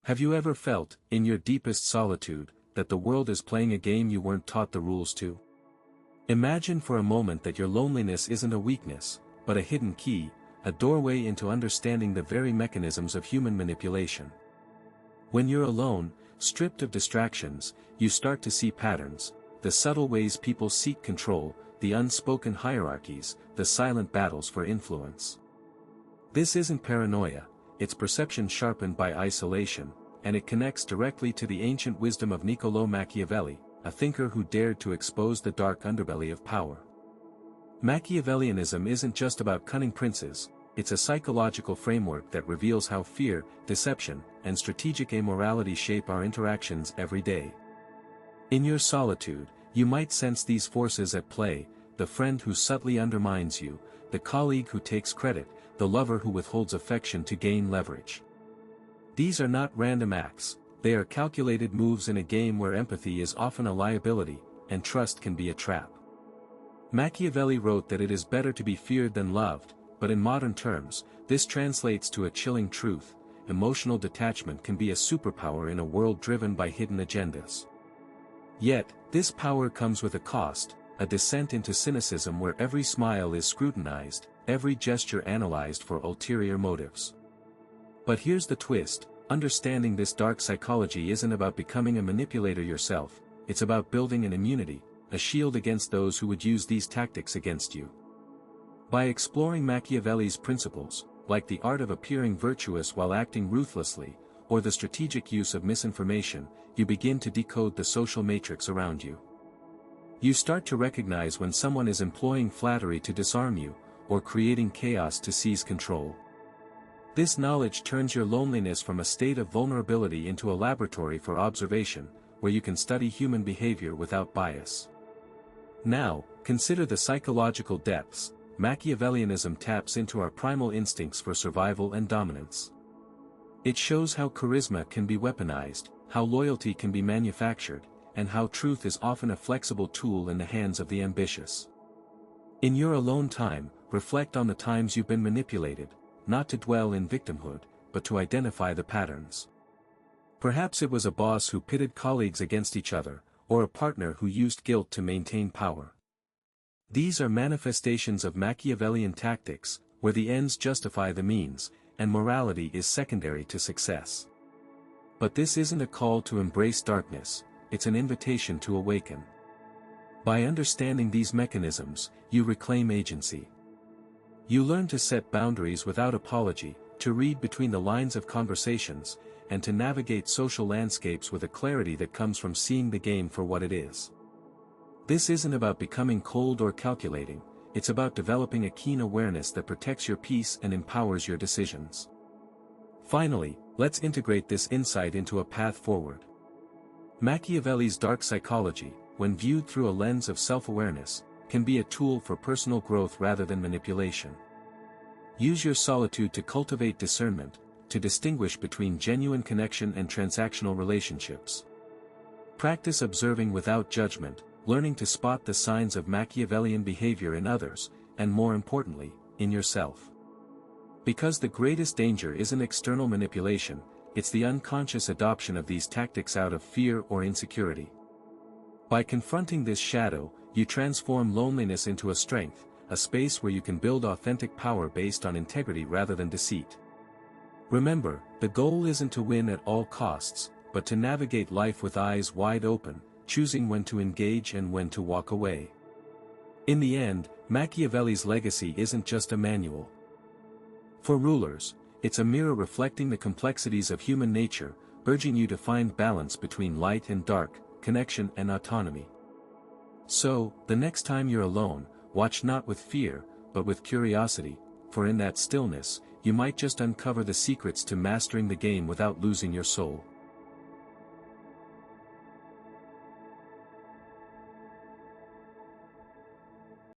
Have you ever felt, in your deepest solitude, that the world is playing a game you weren't taught the rules to? Imagine for a moment that your loneliness isn't a weakness, but a hidden key, a doorway into understanding the very mechanisms of human manipulation. When you're alone, stripped of distractions, you start to see patterns, the subtle ways people seek control, the unspoken hierarchies, the silent battles for influence. This isn't paranoia, it's perception sharpened by isolation, and it connects directly to the ancient wisdom of Niccolò Machiavelli, a thinker who dared to expose the dark underbelly of power. Machiavellianism isn't just about cunning princes, it's a psychological framework that reveals how fear, deception, and strategic immorality shape our interactions every day. In your solitude, you might sense these forces at play, the friend who subtly undermines you, the colleague who takes credit, the lover who withholds affection to gain leverage. These are not random acts, they are calculated moves in a game where empathy is often a liability, and trust can be a trap. Machiavelli wrote that it is better to be feared than loved, but in modern terms, this translates to a chilling truth: emotional detachment can be a superpower in a world driven by hidden agendas. Yet, this power comes with a cost, a descent into cynicism where every smile is scrutinized, every gesture analyzed for ulterior motives. But here's the twist: understanding this dark psychology isn't about becoming a manipulator yourself, it's about building an immunity, a shield against those who would use these tactics against you. By exploring Machiavelli's principles, like the art of appearing virtuous while acting ruthlessly, or the strategic use of misinformation, you begin to decode the social matrix around you. You start to recognize when someone is employing flattery to disarm you, or creating chaos to seize control. This knowledge turns your loneliness from a state of vulnerability into a laboratory for observation, where you can study human behavior without bias. Now, consider the psychological depths. Machiavellianism taps into our primal instincts for survival and dominance. It shows how charisma can be weaponized, how loyalty can be manufactured, and how truth is often a flexible tool in the hands of the ambitious. In your alone time, reflect on the times you've been manipulated, not to dwell in victimhood, but to identify the patterns. Perhaps it was a boss who pitted colleagues against each other, or a partner who used guilt to maintain power. These are manifestations of Machiavellian tactics, where the ends justify the means, and morality is secondary to success. But this isn't a call to embrace darkness, it's an invitation to awaken. By understanding these mechanisms, you reclaim agency. You learn to set boundaries without apology, to read between the lines of conversations, and to navigate social landscapes with a clarity that comes from seeing the game for what it is. This isn't about becoming cold or calculating, it's about developing a keen awareness that protects your peace and empowers your decisions. Finally, let's integrate this insight into a path forward. Machiavelli's dark psychology, when viewed through a lens of self-awareness, can be a tool for personal growth rather than manipulation. Use your solitude to cultivate discernment, to distinguish between genuine connection and transactional relationships. Practice observing without judgment, learning to spot the signs of Machiavellian behavior in others, and more importantly, in yourself. Because the greatest danger isn't external manipulation, it's the unconscious adoption of these tactics out of fear or insecurity. By confronting this shadow, you transform loneliness into a strength, a space where you can build authentic power based on integrity rather than deceit. Remember, the goal isn't to win at all costs, but to navigate life with eyes wide open, choosing when to engage and when to walk away. In the end, Machiavelli's legacy isn't just a manual. For rulers, it's a mirror reflecting the complexities of human nature, urging you to find balance between light and dark, connection and autonomy. So, the next time you're alone, watch not with fear, but with curiosity, for in that stillness, you might just uncover the secrets to mastering the game without losing your soul.